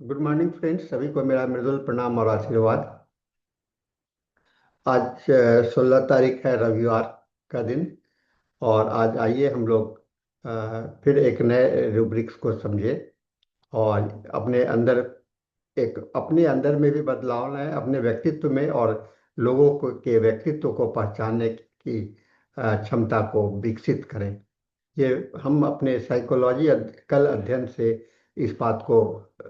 Good morning friends, सभी को मेरा मृदुल प्रणाम और आशीर्वाद। आज 16 तारीख है, रविवार का दिन। और आज आइए हम लोग फिर एक नए रूब्रिक्स को समझे और अपने अंदर में भी बदलाव लाएं, अपने व्यक्तित्व में, और लोगों को के व्यक्तित्व को पहचानने की क्षमता को विकसित करें। ये हम अपने साइकोलॉजी कल अध्ययन से इस बात को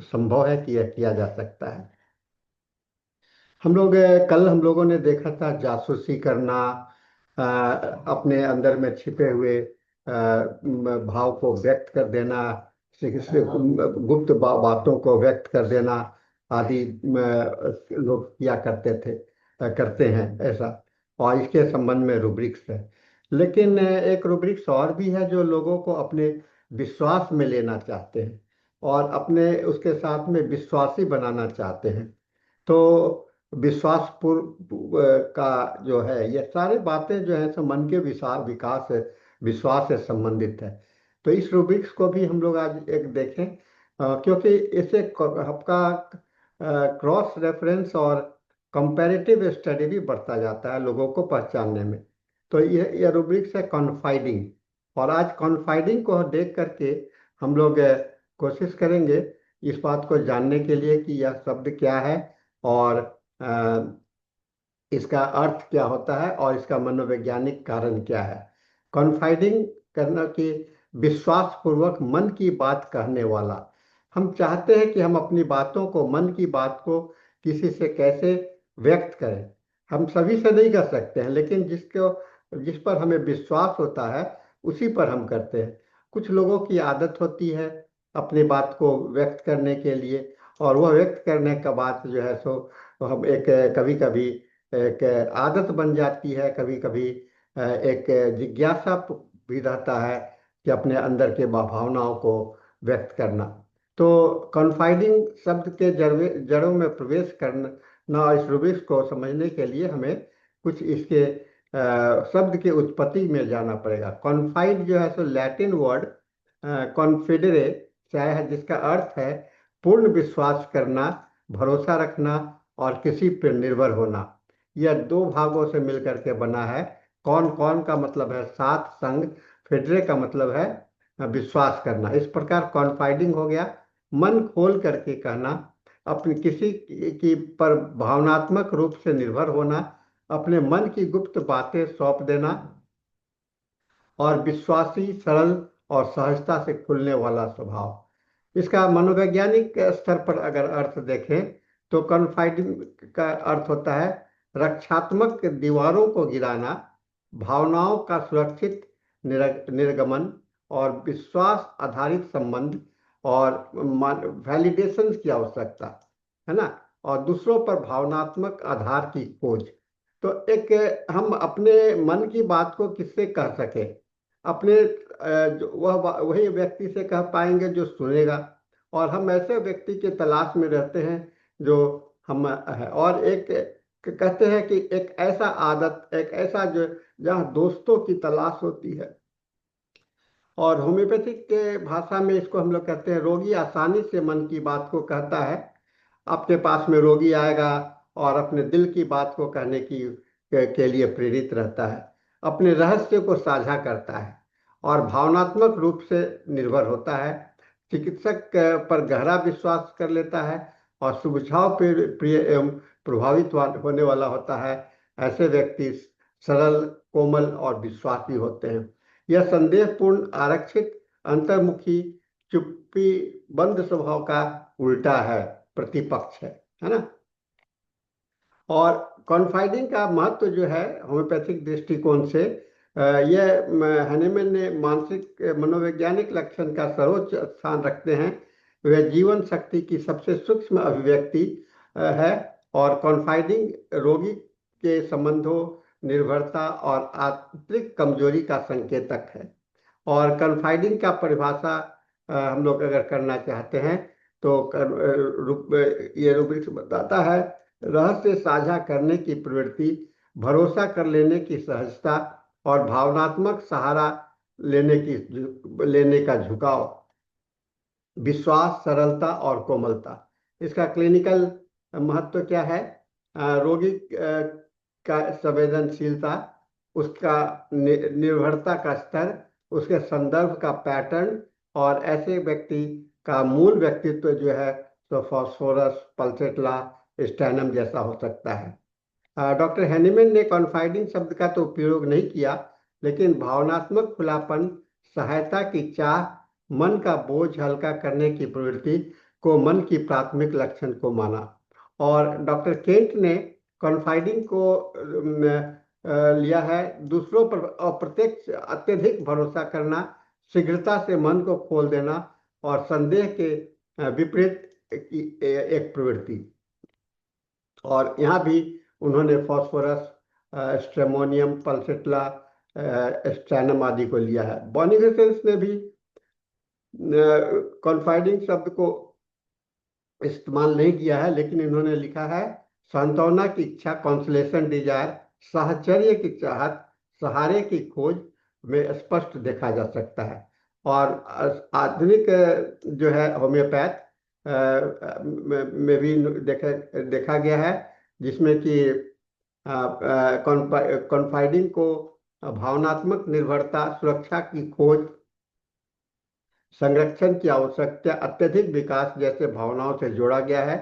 संभव है कि यह किया जा सकता है। कल हम लोगों ने देखा था जासूसी करना, अपने अंदर में छिपे हुए भाव को व्यक्त कर देना, गुप्त बातों को व्यक्त कर देना आदि लोग किया करते थे, करते हैं ऐसा। और इसके संबंध में रूब्रिक्स है। लेकिन एक रूब्रिक्स और भी है जो लोगों को अपने विश्वास में लेना चाहते हैं और अपने उसके साथ में विश्वासी बनाना चाहते हैं। तो विश्वास पूर्व का जो है, ये सारी बातें जो है सो मन के विचार विकास है, विश्वास से संबंधित है। तो इस रूब्रिक्स को भी हम लोग आज एक देखें, क्योंकि इससे आपका क्रॉस रेफरेंस और कंपैरेटिव स्टडी भी बढ़ता जाता है लोगों को पहचानने में। तो ये रूब्रिक्स है कॉन्फाइडिंग। और आज कॉन्फाइडिंग को देख करके हम लोग कोशिश करेंगे इस बात को जानने के लिए कि यह शब्द क्या है और इसका अर्थ क्या होता है और इसका मनोवैज्ञानिक कारण क्या है। कॉन्फाइडिंग करना कि विश्वास पूर्वक मन की बात कहने वाला। हम चाहते हैं कि हम अपनी बातों को, मन की बात को किसी से कैसे व्यक्त करें। हम सभी से नहीं कर सकते हैं, लेकिन जिस पर हमें विश्वास होता है उसी पर हम करते हैं। कुछ लोगों की आदत होती है अपनी बात को व्यक्त करने के लिए, और वह व्यक्त करने का बात जो है सो हम एक कभी कभी एक आदत बन जाती है, कभी कभी एक जिज्ञासा भी रहता है कि अपने अंदर के भावनाओं को व्यक्त करना। तो कॉन्फाइडिंग शब्द के जड़ों में प्रवेश करना और इस रूब्रिक्स को समझने के लिए हमें कुछ इसके शब्द के उत्पत्ति में जाना पड़ेगा। कॉन्फाइड जो है सो लैटिन वर्ड कॉन्फिडरे से आया है, जिसका अर्थ है पूर्ण विश्वास करना, भरोसा रखना और किसी पर निर्भर होना। यह दो भागों से मिलकर के बना है। कौन कौन का मतलब है साथ, संग। फेडरे का मतलब है विश्वास करना। इस प्रकार कॉन्फाइडिंग हो गया मन खोल करके कहना, अपनी किसी की पर भावनात्मक रूप से निर्भर होना, अपने मन की गुप्त बातें सौंप देना, और विश्वासी, सरल और सहजता से खुलने वाला स्वभाव। इसका मनोवैज्ञानिक स्तर पर अगर अर्थ देखें तो कॉन्फाइडिंग का अर्थ होता है रक्षात्मक दीवारों को गिराना, भावनाओं का सुरक्षित निर्गमन, और विश्वास आधारित संबंध और वैलिडेशन की आवश्यकता है ना, और दूसरों पर भावनात्मक आधार की खोज। तो हम अपने मन की बात को किससे कह सके, अपने वही व्यक्ति से कह पाएंगे जो सुनेगा। और हम ऐसे व्यक्ति के तलाश में रहते हैं जो हम है। और कहते हैं कि एक ऐसा आदत, एक ऐसा जो जहाँ दोस्तों की तलाश होती है। और होम्योपैथिक के भाषा में इसको हम लोग कहते हैं रोगी आसानी से मन की बात को कहता है। आपके पास में रोगी आएगा और अपने दिल की बात को कहने के लिए प्रेरित रहता है, अपने रहस्य को साझा करता है और भावनात्मक रूप से निर्भर होता है, चिकित्सक पर गहरा विश्वास कर लेता है और सुझाव प्रिय एवं प्रभावित होने वाला होता है। ऐसे व्यक्ति सरल, कोमल और विश्वासी होते हैं। यह संदेहपूर्ण, आरक्षित, अंतर्मुखी, चुप्पी, बंद स्वभाव का उल्टा है, प्रतिपक्ष है ना। और कॉन्फाइडिंग का महत्व जो है होम्योपैथिक दृष्टिकोण से, यह हनीमैन ने मानसिक मनोवैज्ञानिक लक्षण का सर्वोच्च स्थान रखते हैं। वह जीवन शक्ति की सबसे सूक्ष्म अभिव्यक्ति है। और कॉन्फाइडिंग रोगी के संबंधों, निर्भरता और आंतरिक कमजोरी का संकेतक है। और कॉन्फाइडिंग का परिभाषा हम लोग अगर करना चाहते हैं तो ये रूब्रिक्स बताता है रहस्य साझा करने की प्रवृत्ति, भरोसा कर लेने की सहजता और भावनात्मक सहारा लेने का झुकाव, विश्वास, सरलता और कोमलता। इसका क्लिनिकल महत्व क्या है? रोगी का संवेदनशीलता, उसका निर्भरता का स्तर, उसके संदर्भ का पैटर्न, और ऐसे व्यक्ति का मूल व्यक्तित्व जो है तो फॉस्फोरस, पल्सेटला, स्टैनम जैसा हो सकता है। डॉक्टर हैनीमैन ने कॉन्फाइडिंग शब्द का तो उपयोग नहीं किया, लेकिन भावनात्मक खुलापन, सहायता की चाह, मन का बोझ हल्का करने की प्रवृत्ति को मन की प्राथमिक लक्षण को माना। और डॉक्टर केंट ने कॉन्फाइडिंग को लिया है दूसरों पर अप्रत्यक्ष अत्यधिक भरोसा करना, शीघ्रता से मन को खोल देना, और संदेह के विपरीत की एक प्रवृत्ति। और यहाँ भी उन्होंने फॉस्फोरस, स्ट्रेमोनियम, पल्सेटला, स्ट्रैनम आदि को लिया है। बॉनिफेसेंस ने भी कॉन्फाइडिंग शब्द को इस्तेमाल नहीं किया है, लेकिन इन्होंने लिखा है सांत्वना की इच्छा, कॉन्सलेशन डिजायर, साहचर्य की चाहत, सहारे की खोज में स्पष्ट देखा जा सकता है। और आधुनिक जो है होम्योपैथ में भी देखा गया है, जिसमें कि कॉन्फाइडिंग को भावनात्मक निर्भरता, सुरक्षा की खोज, संरक्षण की आवश्यकता, अत्यधिक विकास जैसे भावनाओं से जोड़ा गया है।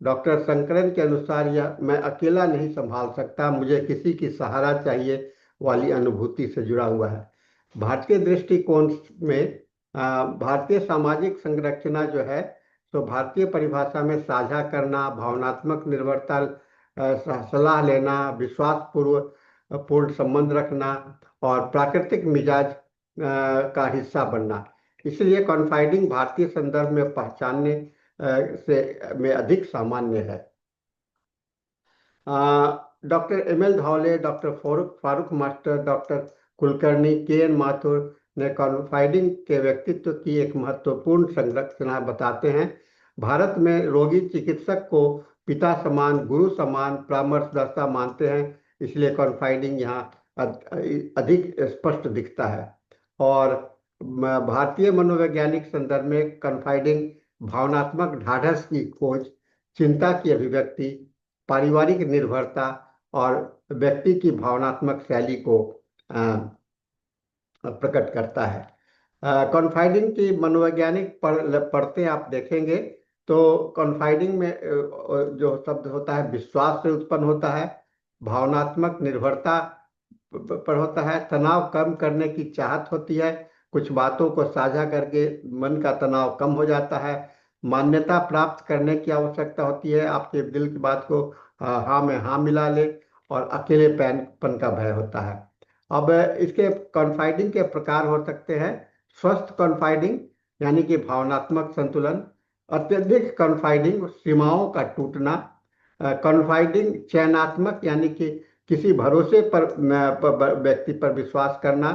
डॉक्टर शंकरन के अनुसार यह मैं अकेला नहीं संभाल सकता, मुझे किसी की सहारा चाहिए वाली अनुभूति से जुड़ा हुआ है। भारतीय दृष्टिकोण में भारतीय सामाजिक संरचना जो है तो भारतीय परिभाषा में साझा करना, भावनात्मक निर्भरता, सलाह लेना, विश्वास पूर्ण संबंध रखना, और प्राकृतिक मिजाज का हिस्सा बनना। इसलिए कॉन्फाइडिंग भारतीय संदर्भ में पहचानने से में अधिक सामान्य है। Doctor M L. Dhawale, doctor Farooq Master, doctor Kulkarni, K N. Mathur ने कॉन्फाइडिंग के व्यक्तित्व की एक महत्वपूर्ण संरचना बताते हैं। भारत में रोगी चिकित्सक को पिता समान, गुरु समान, परामर्शदाता मानते हैं, इसलिए कॉन्फाइडिंग यहाँ अधिक स्पष्ट दिखता है। और भारतीय मनोवैज्ञानिक संदर्भ में कॉन्फाइडिंग भावनात्मक ढाढ़स की खोज, चिंता की अभिव्यक्ति, पारिवारिक निर्भरता और व्यक्ति की भावनात्मक शैली को प्रकट करता है। कॉन्फाइडिंग की मनोवैज्ञानिक पढ़ते आप देखेंगे तो कॉन्फाइडिंग में जो शब्द होता है विश्वास से उत्पन्न होता है, भावनात्मक निर्भरता पर होता है, तनाव कम करने की चाहत होती है, कुछ बातों को साझा करके मन का तनाव कम हो जाता है, मान्यता प्राप्त करने की आवश्यकता होती है, आपके दिल की बात को हाँ में हाँ मिला ले, और अकेलेपन का भय होता है। अब इसके कॉन्फाइडिंग के प्रकार हो सकते हैं। स्वस्थ कॉन्फाइडिंग यानी कि भावनात्मक संतुलन, अत्यधिक कॉन्फाइडिंग सीमाओं का टूटना, कॉन्फाइडिंग चयनात्मक यानी कि किसी भरोसे पर व्यक्ति पर विश्वास करना,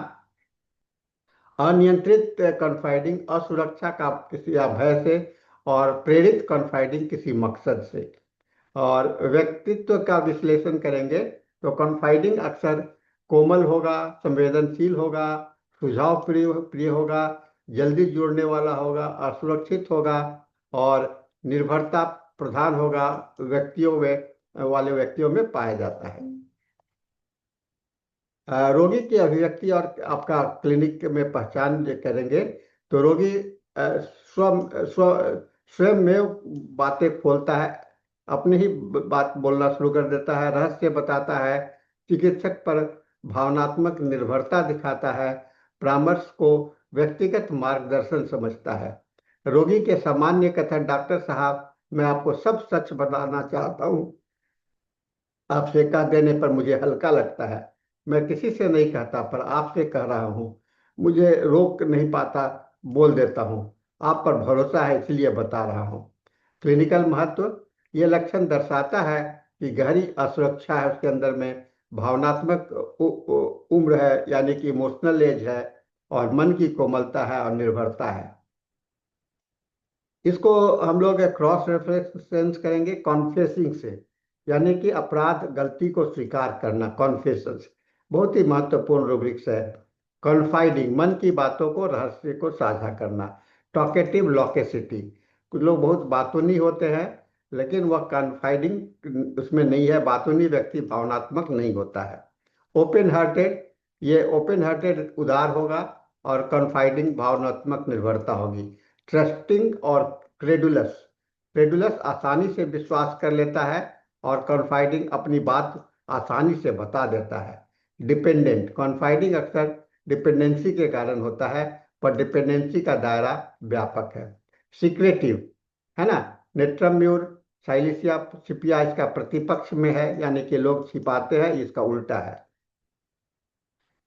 अनियंत्रित कॉन्फाइडिंग असुरक्षा का किसी भय से, और प्रेरित कॉन्फाइडिंग किसी मकसद से। और व्यक्तित्व का विश्लेषण करेंगे तो कॉन्फाइडिंग अक्सर कोमल होगा, संवेदनशील होगा, सुझाव प्रिय प्रिय होगा, जल्दी जुड़ने वाला होगा, असुरक्षित होगा, और निर्भरता प्रधान होगा, व्यक्तियों में पाया जाता है। रोगी की अभिव्यक्ति और आपका क्लिनिक में पहचान जो करेंगे तो रोगी स्वयं में बातें खोलता है, अपनी ही बात बोलना शुरू कर देता है, रहस्य बताता है, चिकित्सक पर भावनात्मक निर्भरता दिखाता है, परामर्श को व्यक्तिगत मार्गदर्शन समझता है। रोगी के सामान्य कथन, डॉक्टर साहब मैं आपको सब सच बताना चाहता हूँ, आपसे कह देने पर मुझे हल्का लगता है, मैं किसी से नहीं कहता पर आपसे कह रहा हूँ, मुझे रोक नहीं पाता, बोल देता हूँ, आप पर भरोसा है इसलिए बता रहा हूँ। क्लिनिकल महत्व, ये लक्षण दर्शाता है कि गहरी असुरक्षा है उसके अंदर में, भावनात्मक उम्र है यानी कि इमोशनल एज है, और मन की कोमलता है और निर्भरता है। इसको हम लोग क्रॉस रेफरेंस करेंगे कॉन्फेसिंग से, यानी कि अपराध गलती को स्वीकार करना, कॉन्फेशन। बहुत ही महत्वपूर्ण रूब्रिक्स है। कॉन्फाइडिंग मन की बातों को, रहस्य को साझा करना। टॉकेटिव लॉकेसिटी, कुछ लोग बहुत बातूनी होते हैं, लेकिन वह कॉन्फाइडिंग उसमें नहीं है। बातूनी व्यक्ति भावनात्मक नहीं होता है। ओपन हार्टेड, ये ओपन हार्टेड उदार होगा, और कॉन्फाइडिंग भावनात्मक निर्भरता होगी। ट्रस्टिंग और क्रेडुलस, क्रेडुलस आसानी से विश्वास कर लेता है, और कॉन्फाइडिंग अपनी बात आसानी से बता देता है। डिपेंडेंट, कॉन्फाइडिंग अक्सर डिपेंडेंसी के कारण होता है, पर डिपेंडेंसी का दायरा व्यापक है। सीक्रेटिव, है ना, नेट्रम्यूर साइलिसिया सिपिया इसका प्रतिपक्ष में है, यानी कि लोग छिपाते हैं, इसका उल्टा है।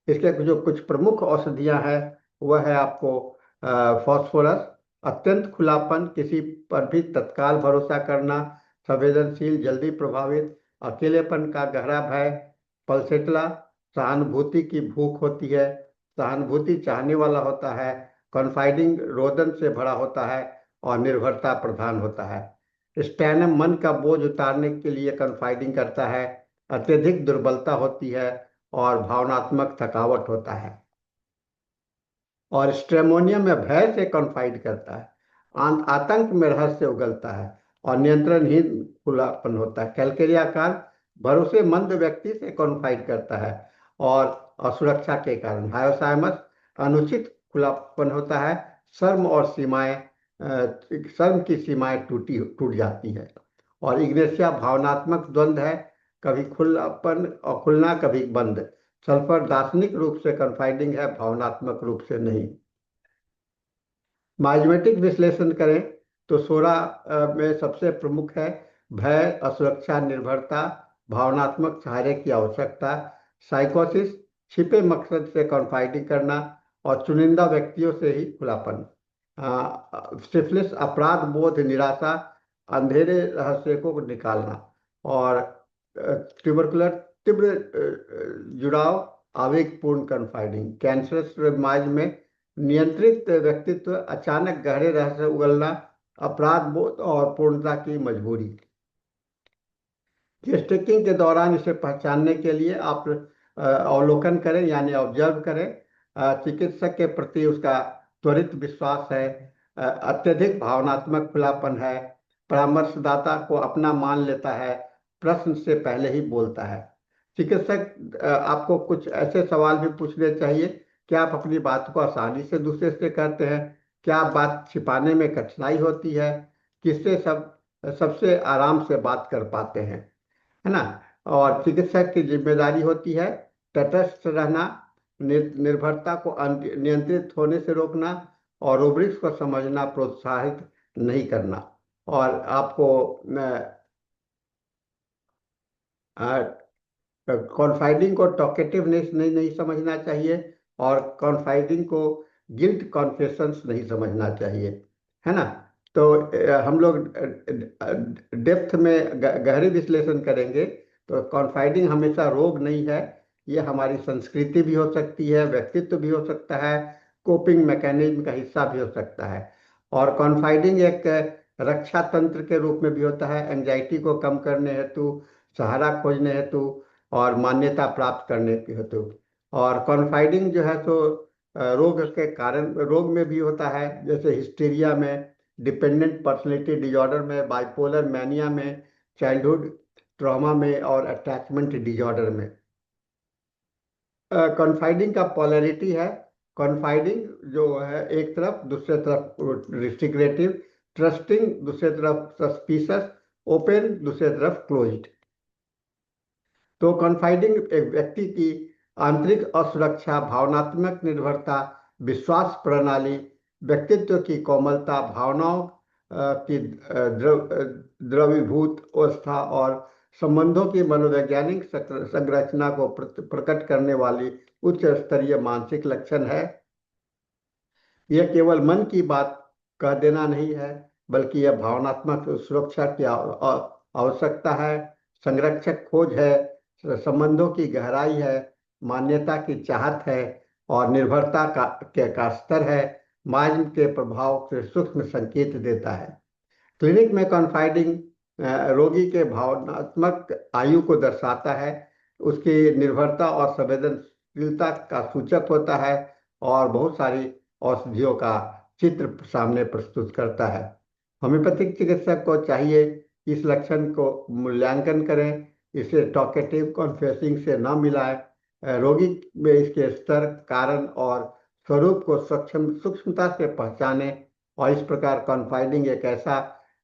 इसके जो कुछ प्रमुख औषधियां हैं, वह है आपको फास्फोरस, अत्यंत खुलापन, किसी पर भी तत्काल भरोसा करना, संवेदनशील, जल्दी प्रभावित, अकेलेपन का गहरा भय। पल्सेटला, सहानुभूति की भूख होती है, सहानुभूति चाहने वाला होता है। कॉन्फाइडिंग रोदन से भरा होता है, और निर्भरता प्रधान होता है। स्टैनम, मन का बोझ उतारने के लिए कॉन्फाइडिंग करता है। अत्यधिक दुर्बलता होती है, और भावनात्मक थकावट होता है। और स्ट्रेमोनियम में भय से कॉन्फाइड करता है। आतंक में रहस्य उगलता है, और नियंत्रणहीन खुलापन होता है। कैलकेरिया भरोसेमंद व्यक्ति से कॉन्फाइड करता है, और असुरक्षा के कारण। हायोसाइमस, अनुचित खुलापन होता है। शर्म और सीमाएं, शर्म की सीमाएं टूट जाती है। और इग्नेशिया, भावनात्मक द्वंद्व है, कभी खुलापन और खुलना, कभी बंद। सल्फर, दार्शनिक रूप से कन्फाइडिंग है, भावनात्मक रूप से नहीं। माइमेटिक विश्लेषण करें तो 16 में सबसे प्रमुख है भय, असुरक्षा, निर्भरता, भावनात्मक सहारे की आवश्यकता। साइकोसिस, छिपे मकसद से कॉन्फाइडिंग करना, और चुनिंदा व्यक्तियों से ही खुलापन। सिफिलिस, अपराध बोध, निराशा, अंधेरे रहस्य को निकालना। और ट्यूबरकुलर, तीव्र जुड़ाव, आवेगपूर्ण कॉन्फाइडिंग। कैंसरस माइज में नियंत्रित व्यक्तित्व, अचानक गहरे रहस्य उगलना, अपराध बोध और पूर्णता की मजबूरी। टेस्टिंग के दौरान इसे पहचानने के लिए आप अवलोकन करें, यानी ऑब्जर्व करें। चिकित्सक के प्रति उसका त्वरित विश्वास है, अत्यधिक भावनात्मक खुलापन है, परामर्शदाता को अपना मान लेता है, प्रश्न से पहले ही बोलता है। चिकित्सक आपको कुछ ऐसे सवाल भी पूछने चाहिए। क्या आप अपनी बात को आसानी से दूसरे से कहते हैं? क्या बात छिपाने में कठिनाई होती है? किससे सबसे आराम से बात कर पाते हैं, है ना? और चिकित्सक की जिम्मेदारी होती है तटस्थ रहना, निर्भरता को नियंत्रित होने से रोकना, और रूब्रिक्स को समझना, प्रोत्साहित नहीं करना। और आपको कॉन्फाइडिंग को टॉकेटिवनेस नहीं समझना चाहिए, और कॉन्फाइडिंग को गिल्ट कॉन्फेशंस नहीं समझना चाहिए, है ना? तो हम लोग डेप्थ में गहरी विश्लेषण करेंगे, तो कॉन्फाइडिंग हमेशा रोग नहीं है। ये हमारी संस्कृति भी हो सकती है, व्यक्तित्व भी हो सकता है, कोपिंग मैकेनिज्म का हिस्सा भी हो सकता है। और कॉन्फाइडिंग एक रक्षा तंत्र के रूप में भी होता है, एंजाइटी को कम करने हेतु, सहारा खोजने हेतु, और मान्यता प्राप्त करने के हेतु। और कॉन्फाइडिंग जो है तो रोग के कारण, रोग में भी होता है, जैसे हिस्टीरिया में, डिपेंडेंट पर्सनैलिटी डिजॉर्डर में, बाइपोलर मैनिया में, चाइल्डहुड ट्रॉमा में, और अटैचमेंट डिजॉर्डर में। कॉन्फाइडिंग का पॉलरिटी है, कॉन्फाइडिंग जो है एक तरफ, दूसरे तरफ रिस्ट्रिक्टिव, ट्रस्टिंग दूसरे तरफ, सस्पिशियस, ओपन दूसरे तरफ, क्लोज्ड। तो कॉन्फाइडिंग एक व्यक्ति की आंतरिक असुरक्षा, भावनात्मक निर्भरता, विश्वास प्रणाली, व्यक्तित्व की कोमलता, भावनाओं की द्रवीभूत अवस्था, और संबंधों की मनोवैज्ञानिक संरचना को प्रकट करने वाली उच्च स्तरीय मानसिक लक्षण है। यह केवल मन की बात कह देना नहीं है, बल्कि यह भावनात्मक सुरक्षा की आवश्यकता है, संरक्षक खोज है, संबंधों की गहराई है, मान्यता की चाहत है, और निर्भरता का स्तर है, माइंड के प्रभाव से सूक्ष्म संकेत देता है। क्लिनिक में कॉन्फाइडिंग रोगी के भावनात्मक आयु को दर्शाता है, उसकी निर्भरता और संवेदनशीलता का सूचक होता है, और बहुत सारी औषधियों का चित्र सामने प्रस्तुत करता है। होम्योपैथिक चिकित्सक को चाहिए कि इस लक्षण को मूल्यांकन करें, इसे टॉकेटिव कॉन्फेसिंग से न मिलाएं, रोगी में इसके स्तर, कारण और स्वरूप को सूक्ष्मता से पहचाने। और इस प्रकार कॉन्फाइडिंग एक ऐसा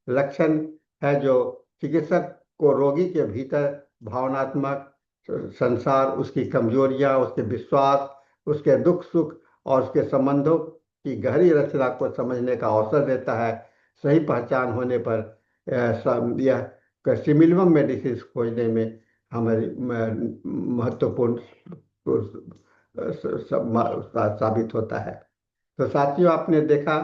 लक्षण है जो चिकित्सक को रोगी के भीतर भावनात्मक संसार, उसकी कमजोरियां, उसके विश्वास, उसके दुख सुख और उसके संबंधों की गहरी रचना को समझने का अवसर देता है। सही पहचान होने पर यह सिमिलम मेडिसिन खोजने में हमारी महत्वपूर्ण साबित होता है। तो साथियों, आपने देखा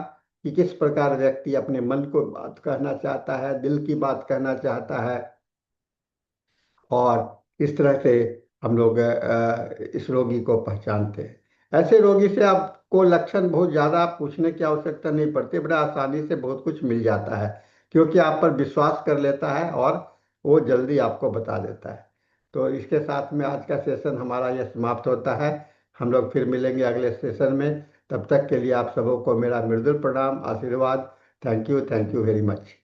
कि किस प्रकार व्यक्ति अपने मन को बात कहना चाहता है, दिल की बात कहना चाहता है, और इस तरह से हम लोग इस रोगी को पहचानते हैं। ऐसे रोगी से आपको लक्षण बहुत ज़्यादा पूछने की आवश्यकता नहीं पड़ती, बड़ा आसानी से बहुत कुछ मिल जाता है, क्योंकि आप पर विश्वास कर लेता है और वो जल्दी आपको बता देता है। तो इसके साथ में आज का सेशन हमारा यह समाप्त होता है। हम लोग फिर मिलेंगे अगले सेशन में। तब तक के लिए आप सबों को मेरा मृदुल प्रणाम, आशीर्वाद। Thank you very much.